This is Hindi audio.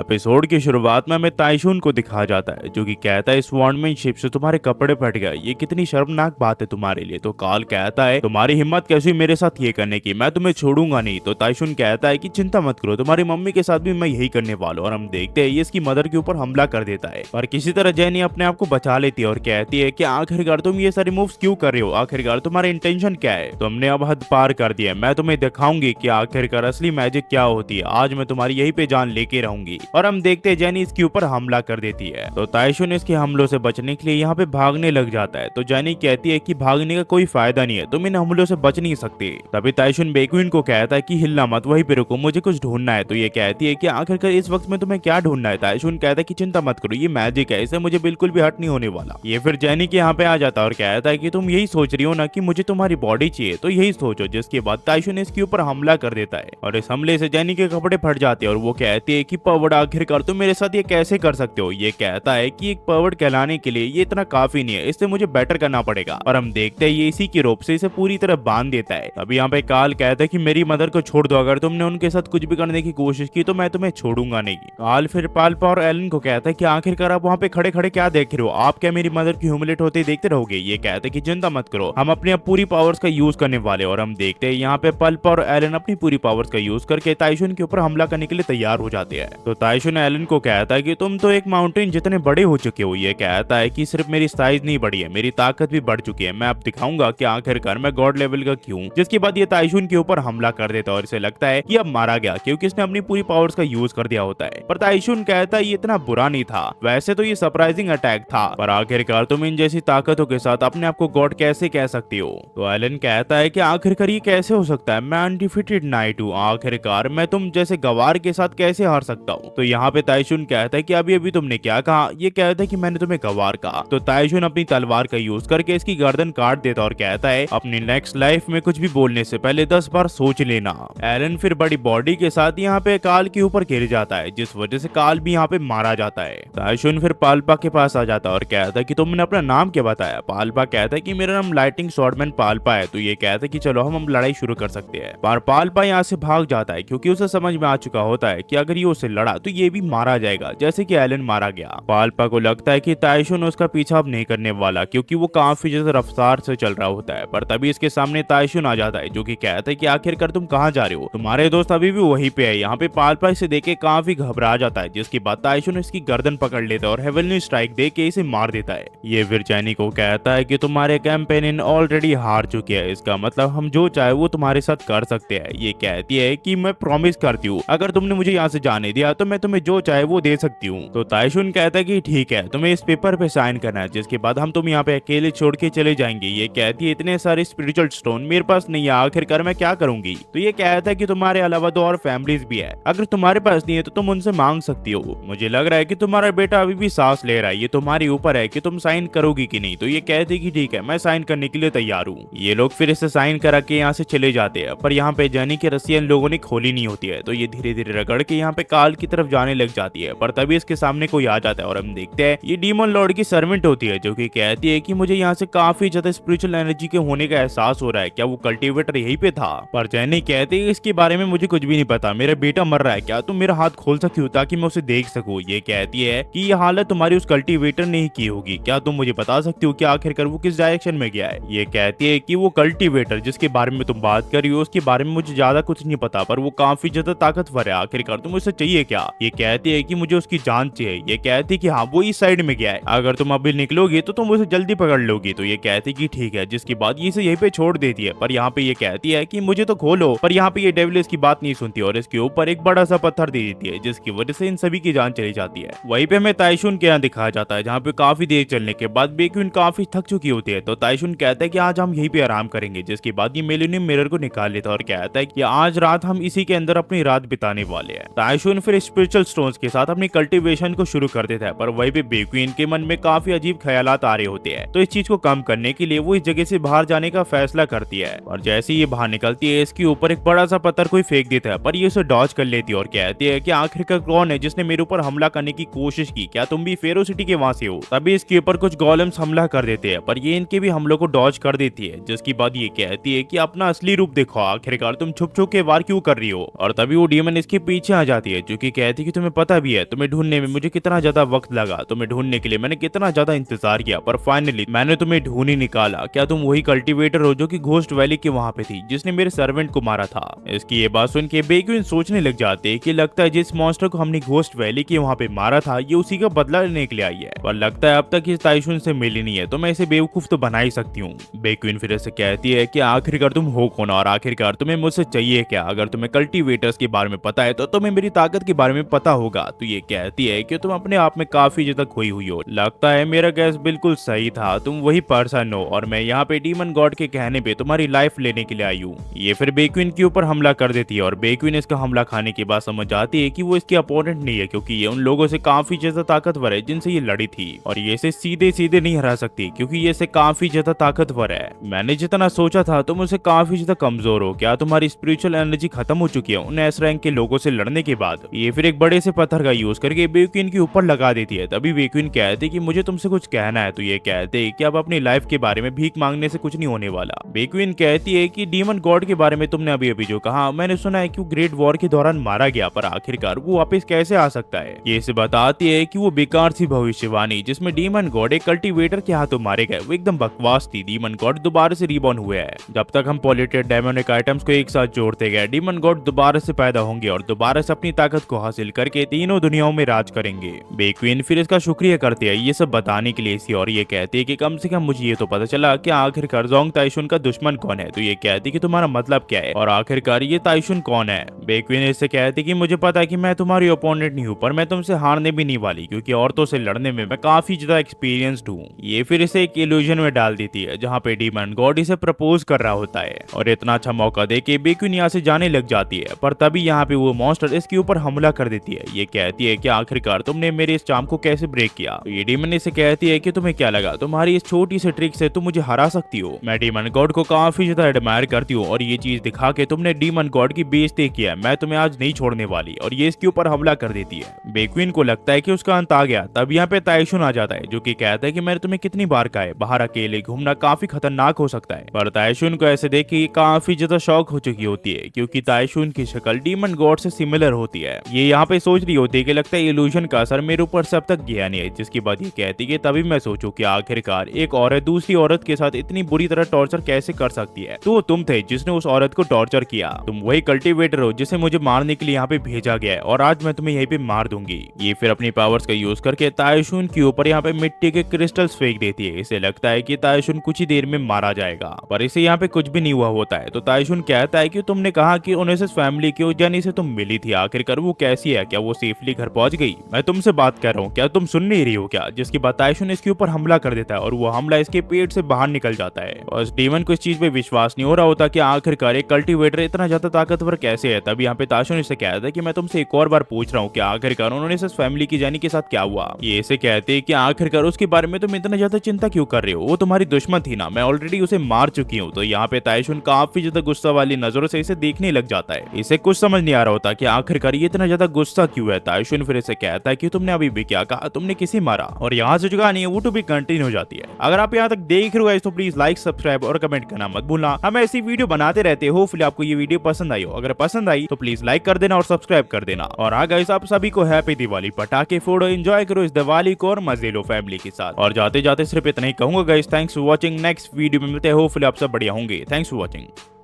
एपिसोड की शुरुआत में हमें ताइशुन को दिखाया जाता है जो कि कहता है स्वॉर्डमैनशिप से तुम्हारे कपड़े फट गए, ये कितनी शर्मनाक बात है तुम्हारे लिए। तो काल कहता है तुम्हारी हिम्मत कैसी मेरे साथ ये करने की, मैं तुम्हें छोड़ूंगा नहीं। तो ताइशुन कहता है कि चिंता मत करो, तुम्हारी मम्मी के साथ भी मैं यही करने वाला हूँ। और हम देखते हैं ये इसकी मदर के ऊपर हमला कर देता है और किसी तरह जेनी अपने आप को बचा लेती है और कहती है कि आखिरकार तुम ये सारे मूव्स क्यों कर रहे हो, आखिरकार तुम्हारा इंटेंशन क्या है। तुमने अब हद पार कर दिया, मैं तुम्हें दिखाऊंगी कि आखिरकार असली मैजिक क्या होती है। आज मैं तुम्हारी यही पे जान लेके रहूंगी। और हम देखते हैं जेनी इसके ऊपर हमला कर देती है। तो ताइशुन इसके हमलों से बचने के लिए यहाँ पे भागने लग जाता है। तो जेनी कहती है कि भागने का कोई फायदा नहीं है, तुम इन हमलों से बच नहीं सकते। तभी ताइशुन बेक्विन को कहता है कि हिलना मत, वहीं पे रुको, मुझे कुछ ढूंढना है। तो ये कहती है कि आखिरकार इस वक्त में तुम्हें क्या ढूंढना है। ताइशुन कहता है कि चिंता मत करो, ये मैजिक है, इसे मुझे बिल्कुल भी हट नहीं होने वाला। ये फिर जेनी के यहाँ पे आ जाता है और कहता है कि तुम यही सोच रही हो ना कि मुझे तुम्हारी बॉडी चाहिए, तो यही सोचो। जिसके बाद ताइशुन इसके ऊपर हमला कर देता है और इस हमले से जेनी के कपड़े फट जाते हैं और वो कहती है कि पर्वत आखिरकार तुम मेरे साथ ये कैसे कर सकते हो। ये कहता है कि एक पर्वत कहलाने के लिए ये इतना काफी नहीं है, इससे मुझे बेटर करना पड़ेगा। और हम देखते हैं ये इसी की रोप से इसे पूरी तरह बांध देता है। तभी यहाँ पे काल कहता है कि मेरी मदर को छोड़ दो, अगर तुमने उनके साथ कुछ भी करने की कोशिश की तो मैं तुम्हें छोड़ूंगा नहीं। काल फिर पाल्पा और एलन को कहता है कि आखिरकार आप वहाँ पे खड़े खड़े क्या देख रहे हो, आप क्या मेरी मदर की ह्यूमिलेट होते देखते रहोगे। ये कहते हैं कि चिंता मत करो, हम अपनी अब पूरी पावर्स का यूज करने वाले। और हम देखते हैं यहाँ पे पाल्पा और एलन अपनी पूरी पावर्स का यूज करके ताइशुन के ऊपर हमला करने के लिए तैयार हो जाते हैं। तो ताइशुन एलन को कहता है कि तुम तो एक माउंटेन जितने बड़े हो चुके हो। ये कहता है कि सिर्फ मेरी साइज नहीं बढ़ी है, मेरी ताकत भी बढ़ चुकी है, मैं अब दिखाऊंगा कि आखिरकार मैं गॉड लेवल का क्यों। जिसके बाद ये ताइशुन के ऊपर हमला कर देता है और इसे लगता है कि अब मारा गया क्योंकि इसने अपनी पूरी पावर्स का यूज कर दिया होता है। पर ताइशुन कहता है ये इतना बुरा नहीं था, वैसे तो ये सरप्राइजिंग अटैक था, पर आखिरकार तुम इन जैसी ताकतों के साथ अपने आप को गॉड कैसे कह सकती हो। तो एलन कहता है कि आखिरकार ये कैसे हो सकता है, मैं अनडिफीटेड नाइट हूँ, आखिरकार मैं तुम जैसे गवार के साथ कैसे हार सकता हूँ। तो यहाँ पे ताइशुन कहता है कि अभी अभी तुमने क्या कहा। ये कहता है कि मैंने तुम्हें गवार कहा। तो ताइशुन अपनी तलवार का यूज करके इसकी गर्दन काट देता और कहता है अपनी नेक्स्ट लाइफ में कुछ भी बोलने से पहले 10 बार सोच लेना। एलन फिर बड़ी बॉडी के साथ यहाँ पे काल के ऊपर गिर जाता है, जिस वजह से काल भी यहाँ पे मारा जाता है। ताइशुन फिर पाल्पा के पास आ जाता है और कहता है कि तुमने अपना नाम क्या बताया। पाल्पा कहता है कि मेरा नाम लाइटिंग स्वॉर्डमैन पाल्पा है। तो ये कहता है कि चलो हम लड़ाई शुरू कर सकते हैं। पर पाल्पा यहाँ से भाग जाता है क्योंकि उसे समझ में आ चुका होता है कि अगर ये उससे लड़ा तो ये भी मारा जाएगा जैसे कि एलन मारा गया। पाल्पा को लगता है कि ताइशुन उसका पीछा अब नहीं करने वाला क्योंकि वो काफी ज्यादा रफ्तार से चल रहा होता है। पर तभी इसके सामने ताइशुन आ जाता है जो कि कहता है कि आखिरकार तुम कहाँ जा रहे हो, तुम्हारे दोस्त अभी भी वहीं पे है। यहाँ पे पाल्पा इसे देख के काफी घबरा जाता है, जिसके बाद ताइशुन इसकी गर्दन पकड़ लेता है और हेवनली स्ट्राइक दे के इसे मार देता है। ये फिर जेनी को कहता है कि तुम्हारे कैंपेनियन ऑलरेडी हार चुके हैं, इसका मतलब हम जो चाहे वो तुम्हारे साथ कर सकते हैं। ये कहती है कि मैं प्रॉमिस करती हूँ अगर तुमने मुझे यहाँ से जाने दिया तो मैं तुम्हें जो चाहे वो दे सकती हूँ। तो ताइशुन कहता है कि ठीक है, तुम्हें इस पेपर पे साइन करना है, जिसके बाद हम तुम यहाँ पे अकेले छोड़ के चले जाएंगे। ये कहती है इतने सारे स्पिरिचुअल स्टोन मेरे पास नहीं है, आखिरकार मैं क्या करूंगी। तो ये कहता है कि तुम्हारे अलावा दो और फैमिलीज भी है, अगर तुम्हारे पास नहीं है तो तुम उनसे मांग सकती हो। मुझे लग रहा है कि तुम्हारा बेटा अभी भी सांस ले रहा है, ये तुम्हारे ऊपर है कि तुम साइन करोगी कि नहीं। तो ये कहती है कि ठीक है, मैं साइन करने के लिए तैयार हूँ। ये लोग फिर इसे साइन करा के यहाँ से चले जाते हैं, पर यहाँ पे जेनी की रस्सियां लोगों ने खोली नहीं होती है। तो ये धीरे धीरे रगड़ के यहाँ पे काल की तरफ जाने लग जाती है, पर तभी इसके सामने कोई आ जाता है और हम देखते हैं ये डीमन लॉर्ड की सर्वेंट होती है जो कि कहती है कि मुझे यहाँ से काफी ज्यादा स्पिरिचुअल एनर्जी के होने का एहसास हो रहा है, क्या वो कल्टीवेटर यहीं पे था। पर जेनी कहती है इसके बारे में मुझे कुछ भी नहीं पता, मेरा बेटा मर रहा है, क्या तुम मेरा हाथ खोल सकती हो ताकि मैं उसे देख सकूं। ये कहती है कि ये हालत तुम्हारी उस कल्टीवेटर ने ही की होगी, क्या तुम मुझे बता सकती हो कि आखिरकार वो किस डायरेक्शन में गया है। ये कहती है कि वो कल्टीवेटर जिसके बारे में तुम बात कर रही हो उसके बारे में मुझे ज्यादा कुछ नहीं पता, पर वो काफी ज्यादा ताकतवर है, आखिरकार तुम उसे चाहिए क्या। ये कहती है कि मुझे उसकी जान चाहिए। ये कहती है कि हाँ वो इस साइड में गया है, अगर तुम अभी निकलोगी तो तुम उसे जल्दी पकड़ लोगी। तो ये कहती है कि ठीक है, जिसके बाद ये इसे यहीं पे छोड़ देती है। पर यहाँ पे ये कहती है कि मुझे तो खोलो, पर यहाँ पे ये डेविल इसकी बात नहीं सुनती और इसके ऊपर एक बड़ा सा पत्थर दे देती है, जिसकी वजह से इन सभी की जान चली जाती है। वहीं पे हमें ताइशुन के यहाँ दिखाया जाता है जहाँ पे काफी देर चलने के बाद बेक्विन काफी थक चुकी होती है। तो ताइशुन कहता है कि आज हम यहीं पे आराम करेंगे, जिसके बाद ये मिलेनियम मिरर को निकाल लेता है और कहता है कि आज रात हम इसी के अंदर अपनी रात बिताने वाले हैं। ताइशुन फिर स्पिरिचुअल स्टोन्स के साथ अपनी कल्टीवेशन को शुरू कर देता है, पर वहीं पे बेक्विन के मन में काफी अजीब ख्यालात आ रहे होते हैं। तो इस चीज को कम करने के लिए वो इस जगह से बाहर जाने का फैसला करती है और जैसे ये बाहर निकलती है इसके ऊपर एक बड़ा सा पत्थर कोई फेंक देता है, पर ये उसे डॉज कर लेती है और कहती है कि आखिरकार कौन है जिसने मेरे ऊपर हमला करने की कोशिश की, क्या तुम भी फेरो सिटी के वहां से हो। तभी इसके ऊपर कुछ गोलेम्स हमला कर देते हैं, पर ये इनके भी हमलों को डॉज कर देती है, जिसके बाद ये कहती है कि अपना असली रूप देखो, आखिरकार तुम छुप छुप के वार क्यों कर रही हो। और तभी वो डीमन इसके पीछे आ जाती है जो कि कहती कहती कि तुम्हें पता भी है तुम्हें ढूंढने में मुझे कितना ज्यादा वक्त लगा, तुम्हें ढूंढने के लिए मैंने कितना ज्यादा इंतजार किया, पर फाइनली मैंने तुम्हें ढूंढ ही निकाला। क्या तुम वही कल्टीवेटर हो जो कि घोस्ट वैली के वहाँ पे थी, जिसने मेरे सर्वेंट को मारा था? इसकी ये बात सुन के बेक्विन सोचने लग जाते कि लगता है जिस मॉन्स्टर को हमने घोस्ट वैली के वहाँ पे मारा था ये उसी का बदला लेने के लिए आई है, पर लगता है अब तक इस ताइशुन से मिली नहीं है, तो मैं इसे बेवकूफ तो बना ही सकती हूँ। बेक्विन फिर से कहती है कि आखिरकार तुम हो कौन और आखिरकार तुम्हें मुझसे चाहिए क्या? अगर तुम्हें कल्टीवेटर्स के बारे में पता है तो तुम्हें मेरी ताकत के बारे में पता होगा। तो ये कहती है कि तुम अपने आप में काफी ज्यादा खोई हुई हो। लगता है मेरा गैस बिल्कुल सही था, तुम वही पर्सन हो और मैं यहाँ पे डीमन गॉड के कहने पे तुम्हारी लाइफ लेने के लिए आई हूँ। ये फिर बेक्विन के ऊपर हमला कर देती है और बेक्विन इसका हमला खाने के बाद समझ जाती है कि वो इसकी अपोनेंट नहीं है, क्योंकि ये उन लोगों से काफी ज्यादा ताकतवर है जिनसे ये लड़ी थी और ये इसे सीधे सीधे नहीं हरा सकती क्योंकि ये इसे काफी ज्यादा ताकतवर है। मैंने जितना सोचा था तुम उसे काफी ज्यादा कमजोर हो। क्या तुम्हारी स्पिरिचुअल एनर्जी खत्म हो चुकी है उन एस रैंक के लोगों से लड़ने के बाद? ये फिर एक बड़े से पत्थर का यूज करके बेक्विन के ऊपर लगा देती है। तभी बेक्विन कहते कि मुझे तुमसे कुछ कहना है। तो ये कहते कि अब अपनी लाइफ के बारे में भीख मांगने से कुछ नहीं होने वाला। बेक्विन कहती है कि डीमन गॉड के बारे में तुमने अभी अभी जो कहा, मैंने सुना है कि वो ग्रेट वॉर के दौरान मारा गया, पर आखिरकार वो वापस कैसे आ सकता है? ये इसे बताती है कि वो बेकार सी भविष्यवाणी जिसमें डीमन गॉड एक कल्टीवेटर के हाथों मारे गए वो एकदम बकवास थी। डीमन गॉड दोबारा से रिबॉर्न हुए हैं। जब तक हम पॉल्यूटेड डेमोनिक आइटम्स को एक साथ जोड़ते गए डीमन गॉड दोबारा से पैदा होंगे और दोबारा से अपनी ताकत को हासिल करके तीनों दुनियाओं में राज करेंगे। बेक्विन फिर इसका शुक्रिया करती है ये सब बताने के लिए इसी, और ये कहती है कि कम से कम मुझे ये तो पता चला कि आखिरकार जोंग ताइशुन का दुश्मन कौन है। तो ये कहती कि तुम्हारा मतलब क्या है और आखिरकार ये ताइशुन कौन है? बेक्विन इससे कहती कि मुझे पता है कि मैं तुम्हारी ओपोनेंट नहीं हूँ, पर मैं तुमसे हारने भी नहीं वाली क्योंकि औरतों से लड़ने में मैं काफी ज्यादा एक्सपीरियंस्ड हूँ। ये फिर इसे एक इल्यूजन में डाल देती है जहाँ पे डीमन गॉड इसे प्रपोज कर रहा होता है और इतना अच्छा मौका दे के बेक्विन यहाँ से जाने लग जाती है, पर तभी यहाँ पे वो मॉन्स्टर इसके ऊपर हमला कर देती है। ये कहती है कि आखिरकार तुमने मेरे इस चार्म को कैसे ब्रेक किया? तो ये डीमन इसे कहती है कि तुम्हें क्या लगा तुम्हारी इस छोटी सी ट्रिक से तुम मुझे हरा सकती हो? मैं डीमन गॉड को काफी ज्यादा एडमायर करती हूँ और ये चीज दिखा के तुमने डीमन गॉड की बेइज्जती किया, मैं तुम्हें आज नहीं छोड़ने वाली। और ये इसके ऊपर हमला कर देती है। बेक्विन को लगता है कि उसका अंत आ गया। तब यहाँ पे ताइशुन आ जाता है जो कि कहता है कि मैंने तुम्हें कितनी बार कहा है बाहर अकेले घूमना काफी खतरनाक हो सकता है। पर ताइशुन को ऐसे देख के काफी ज्यादा शौक हो चुकी होती है क्योंकि ताइशुन की शक्ल डीमन गॉड से सिमिलर होती है। ये यहाँ पे सोच रही होती है कि लगता है इल्यूजन का असर मेरे ऊपर से अब तक गया नहीं है, जिसकी बात ये कहती है तभी मैं सोचूं कि आखिरकार एक औरत दूसरी औरत के साथ इतनी बुरी तरह टॉर्चर कैसे कर सकती है। तो तुम थे जिसने उस औरत को टॉर्चर किया, तुम वही कल्टीवेटर हो जिसे मुझे मारने के लिए यहाँ पे भेजा गया है और आज मैं तुम्हें यहीं पे मार दूंगी। ये फिर अपनी पावर्स का यूज करके ताइशुन के ऊपर यहाँ पे मिट्टी के क्रिस्टल्स फेंक देती है। इसे लगता है कि ताइशुन कुछ ही देर में मारा जाएगा, पर इसे यहाँ पे कुछ भी नहीं हुआ होता है। तो ताइशुन कहता है कि तुमने कहा कि ओनेसिस फैमिली की जानी से तुम मिली थी, आखिरकार वो कैसी है? क्या वो सेफली घर पहुंच गई? मैं तुमसे बात कर रहा हूँ, क्या तुम सुन नहीं रही हो क्या? जिसकी बात ताइशुन इसके ऊपर हमला कर देता है और वो हमला इसके पेट से बाहर निकल जाता है। और डीमन को इस चीज पे विश्वास नहीं हो रहा होता कि आखिरकार एक कल्टीवेटर इतना ज्यादा ताकतवर कैसे है। तब यहाँ पे ताइशुन इसे कहता है कि मैं तुमसे एक और बार पूछ रहा हूँ कि आखिरकार ओनेसिस फैमिली की जानी के साथ क्या हुआ? ये इसे कहते हैं कि आखिरकार उसके बारे में तुम इतना ज्यादा चिंता क्यों कर रहे हो? वो तुम्हारी दुश्मन थी ना, मैं ऑलरेडी उसे मार चुकी हूँ। तो यहाँ पे ताइशुन काफी ज्यादा गुस्सा वाली नजरों से इसे देखने लग जाता है। इसे कुछ समझ नहीं आ रहा होता कि आखिरकार ये इतना ज्यादा गुस्सा क्यों है। ताइशुन फिर इसे कहता है कि तुमने अभी भी क्या कहा, तुमने किसे मारा? और यहाँ से जो कहानी है वो टू भी कंटिन्यू हो जाती है। अगर आप यहाँ तक देख रहे हो तो प्लीज लाइक सब्सक्राइब और कमेंट करना मत भूलना। हम ऐसी वीडियो बनाते रहते हैं। होपफुली आपको ये वीडियो पसंद आई हो। अगर पसंद आई तो प्लीज लाइक कर देना और सब्सक्राइब कर देना। और हाँ गाइस, आप सभी को हैप्पी दिवाली। पटाखे फोड़ो, एंजॉय करो इस दिवाली को और मजे लो फैमिली के साथ। और जाते जाते सिर्फ इतना ही कहूंगा guys, thanks for watching. Next video में मिलते हैं। होपफुली आप सब बढ़िया होंगे। Thanks for watching.